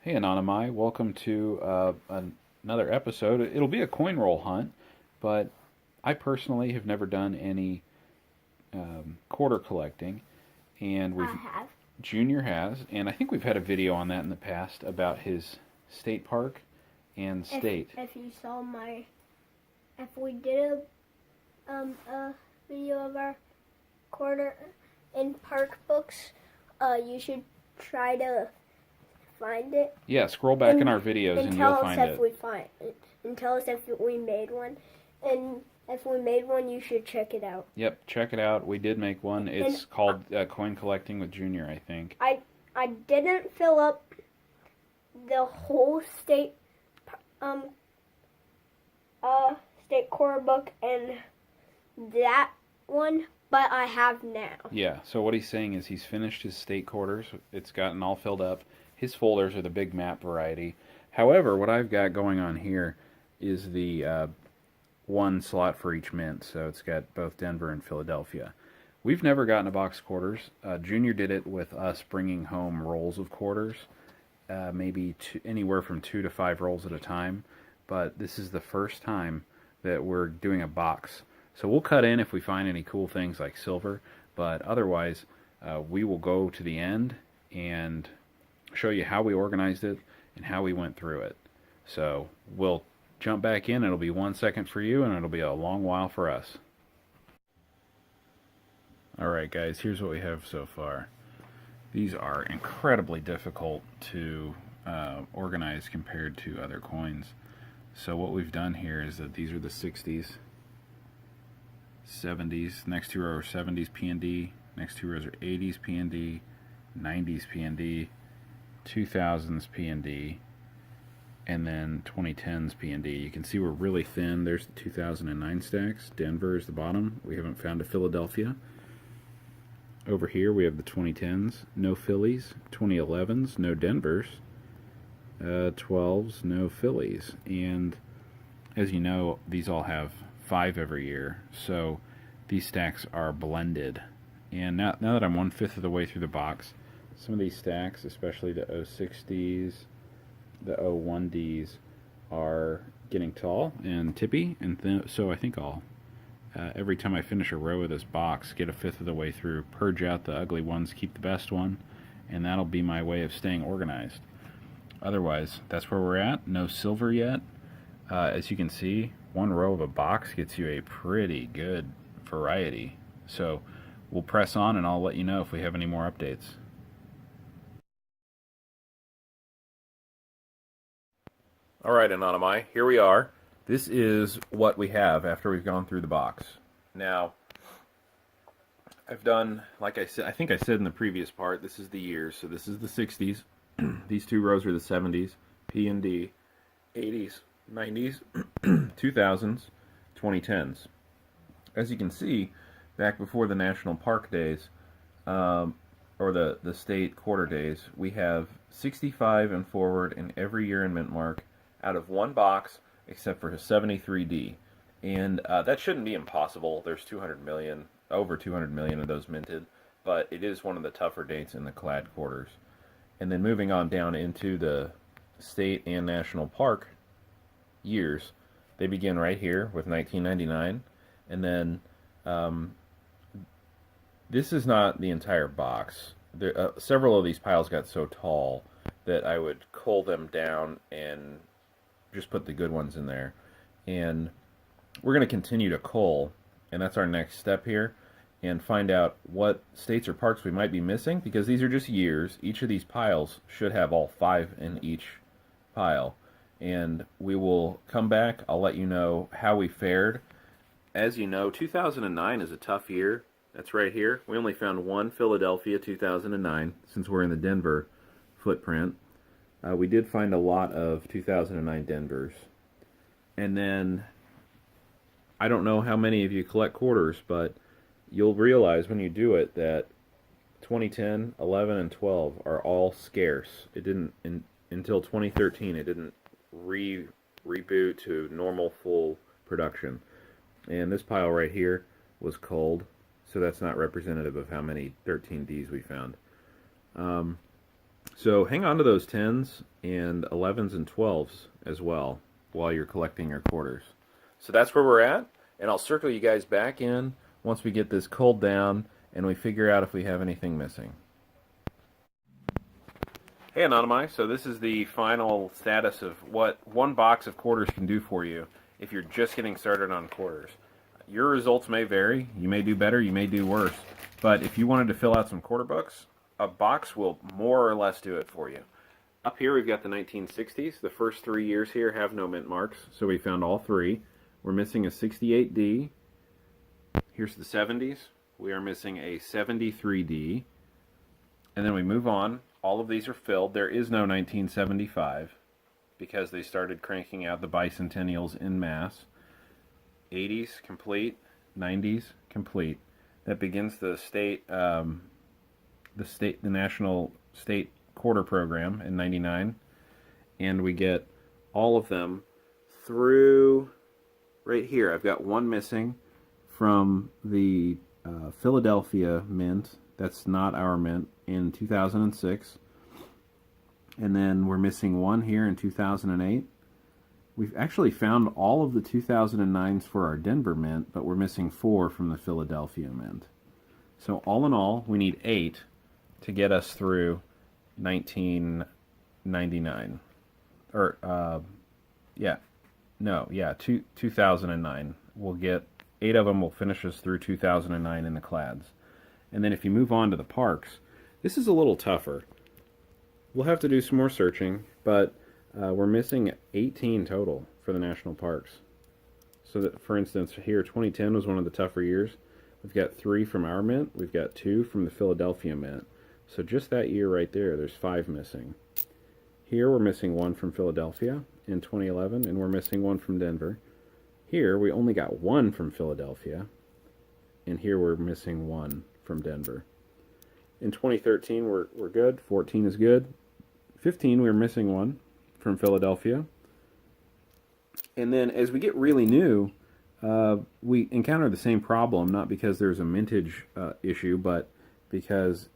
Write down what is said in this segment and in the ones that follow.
Hey Anonymai, welcome to another episode. It'll be a coin roll hunt, but I personally have never done any quarter collecting, and I we've have. Junior has, and I think we've had a video on that in the past about his state park and If state. if you saw my, if we did a video of our quarter in park books, you should try to find it Yeah, scroll back in our videos and and you'll tell us find if it. we find it and tell us if we made one, and if we made one, you should check it out. Yep, check it out. We did make one. It's called Coin Collecting with Junior, I think. I didn't fill up the whole um state core book and that one, but I have now. Yeah, so what he's saying is he's finished his state quarters. It's gotten all filled up. His folders are the big map variety. However, what I've got going on here is the one slot for each mint, so it's got both Denver and Philadelphia. We've never gotten a box of quarters. Junior did it with us bringing home rolls of quarters, maybe anywhere from 2 to 5 rolls at a time. But this is the first time that we're doing a box. So we'll cut in if we find any cool things like silver, but otherwise we will go to the end and show you how we organized it and how we went through it. So we'll jump back in. It'll be 1 second for you and it'll be a long while for us. Alright guys, here's what we have so far. These are incredibly difficult to organize compared to other coins. So what we've done here is that these are the 60s, 70s, next 2 rows are 70s PND, next 2 rows are 80s PND, 90s PND, 2000s PND, and then 2010s PND. You can see we're really thin. There's the 2009 stacks. Denver is the bottom. We haven't found a Philadelphia. Over here we have the 2010s, no Phillies, 2011s, no Denvers, 12s, no Phillies, and as you know, these all have 5 every year, so these stacks are blended. And now that I'm 1/5 of the way through the box, some of these stacks, especially the 06Ds, the 01Ds, are getting tall and tippy, and so I think I'll every time I finish a row of this box, get 1/5 of the way through, purge out the ugly ones, keep the best one, and that'll be my way of staying organized. Otherwise, that's where we're at. No silver yet. As you can see, 1 row of a box gets you a pretty good variety. So we'll press on and I'll let you know if we have any more updates. Alright, Anonymai, here we are. This is what we have after we've gone through the box. Now, I've done, like I said, I think I said in the previous part, this is the years. So this is the 60s. These 2 rows are the 70s, P and D, 80s, 90s, 2000s, 2010s. As you can see, back before the national park days, or the state quarter days, we have 65 and forward in every year in mint mark out of 1 box, except for 73D. And that shouldn't be impossible. There's 200 million, over 200 million of those minted, but it is one of the tougher dates in the clad quarters. And then moving on down into the state and national park years, they begin right here with 1999, and then this is not the entire box. Several of these piles got so tall that I would cull them down and just put the good ones in there. And we're going to continue to cull, and that's our next step here, and find out what states or parks we might be missing, because these are just years. Each of these piles should have all 5 in each pile. And we will come back. I'll let you know how we fared. As you know, 2009 is a tough year. That's right here. We only found 1 Philadelphia 2009, since we're in the Denver footprint. We did find a lot of 2009 Denvers. And then, I don't know how many of you collect quarters, but you'll realize when you do it that 2010, 11, and 12 are all scarce. It didn't, until 2013, it didn't reboot to normal full production. And this pile right here was culled, so that's not representative of how many 13Ds we found. So hang on to those 10s and 11s and 12s as well while you're collecting your quarters. So that's where we're at, and I'll circle you guys back in once we get this culled down and we figure out if we have anything missing. Hey Anonymi, so this is the final status of what one box of quarters can do for you if you're just getting started on quarters. Your results may vary. You may do better, you may do worse. But if you wanted to fill out some quarter books, a box will more or less do it for you. Up here we've got the 1960s. The first 3 years here have no mint marks, so we found all three. We're missing a 68D. Here's the 70s. We are missing a 73D. And then we move on. All of these are filled. There is no 1975 because they started cranking out the bicentennials en masse. 80s complete, 90s complete. That begins the national state quarter program in 99, and we get all of them through right here. I've got one missing from the Philadelphia mint. That's not our mint, in 2006. And then we're missing one here in 2008. We've actually found all of the 2009s for our Denver mint, but we're missing 4 from the Philadelphia mint. So all in all, we need 8 to get us through 1999. Or, 2009. We'll get 8 of them will finish us through 2009 in the clads. And then if you move on to the parks, this is a little tougher. We'll have to do some more searching, but we're missing 18 total for the national parks. So that, for instance, here 2010 was one of the tougher years. We've got 3 from our mint. We've got 2 from the Philadelphia mint. So just that year right there, there's 5 missing. Here we're missing 1 from Philadelphia in 2011, and we're missing 1 from Denver. Here we only got 1 from Philadelphia, and here we're missing 1 from Denver. In 2013 we're good. 14 is good. 15 we're missing 1 from Philadelphia. And then as we get really new, we encounter the same problem, not because there's a mintage issue, but because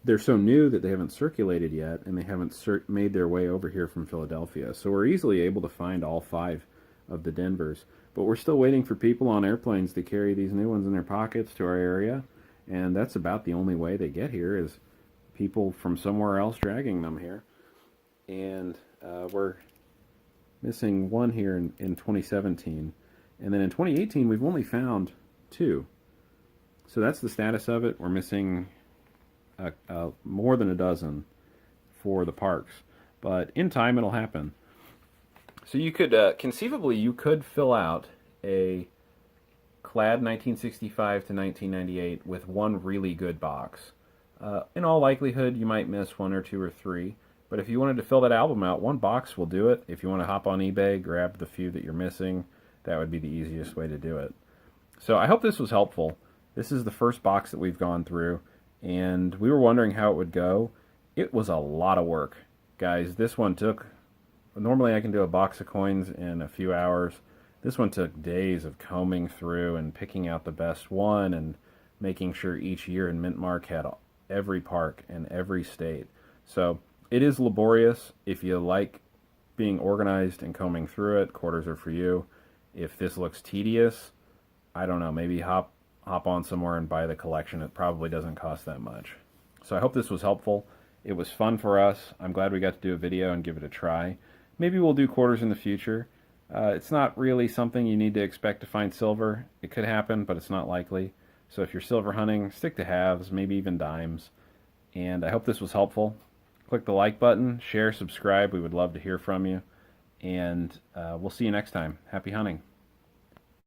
they're so new that they haven't circulated yet, and they haven't made their way over here from Philadelphia. So we're easily able to find all 5 of the Denvers. But we're still waiting for people on airplanes to carry these new ones in their pockets to our area, and that's about the only way they get here, is people from somewhere else dragging them here. And we're missing 1 here in 2017. And then in 2018, we've only found 2. So that's the status of it. We're missing more than a dozen for the parks. But in time, it'll happen. So you could, conceivably, you could fill out a clad 1965 to 1998 with 1 really good box. In all likelihood, you might miss 1 or 2 or 3. But if you wanted to fill that album out, 1 box will do it. If you want to hop on eBay, grab the few that you're missing, that would be the easiest way to do it. So I hope this was helpful. This is the first box that we've gone through, and we were wondering how it would go. It was a lot of work. Guys, this one took... Normally I can do a box of coins in a few hours. This one took days of combing through and picking out the best one and making sure each year in Mint Mark had every park and every state. So it is laborious. If you like being organized and combing through it, quarters are for you. If this looks tedious, I don't know, maybe hop on somewhere and buy the collection. It probably doesn't cost that much. So I hope this was helpful. It was fun for us. I'm glad we got to do a video and give it a try. Maybe we'll do quarters in the future. It's not really something you need to expect to find silver. It could happen, but it's not likely. So if you're silver hunting, stick to halves, maybe even dimes. And I hope this was helpful. Click the like button, share, subscribe. We would love to hear from you. And we'll see you next time. Happy hunting.